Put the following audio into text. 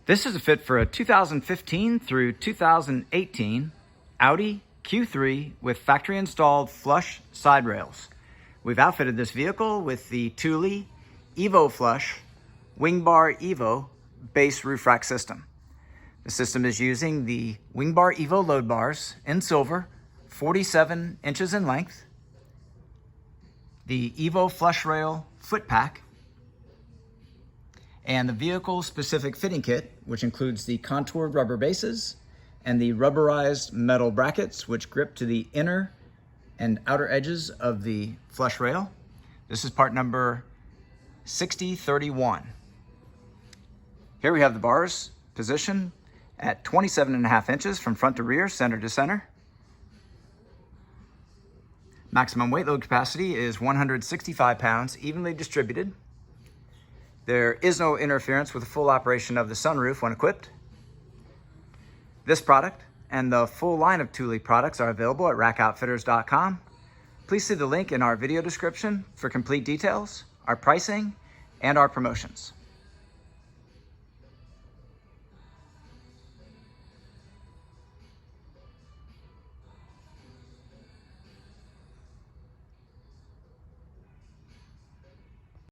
This is a fit for a 2015 through 2018 Audi Q3 with factory installed flush side rails. We've outfitted this vehicle with the Thule EVO Flush WingBar EVO base roof rack system. The system is using the WingBar EVO load bars in silver, 47 inches in length, the EVO flush rail foot pack, and the vehicle-specific fitting kit, which includes the contoured rubber bases and the rubberized metal brackets, which grip to the inner and outer edges of the flush rail. This is part number 6031. Here we have the bars positioned at 27.5 inches from front to rear, center to center. Maximum weight load capacity is 165 pounds, evenly distributed. There is no interference with the full operation of the sunroof when equipped. This product and the full line of Thule products are available at rackoutfitters.com. Please see the link in our video description for complete details, our pricing, and our promotions.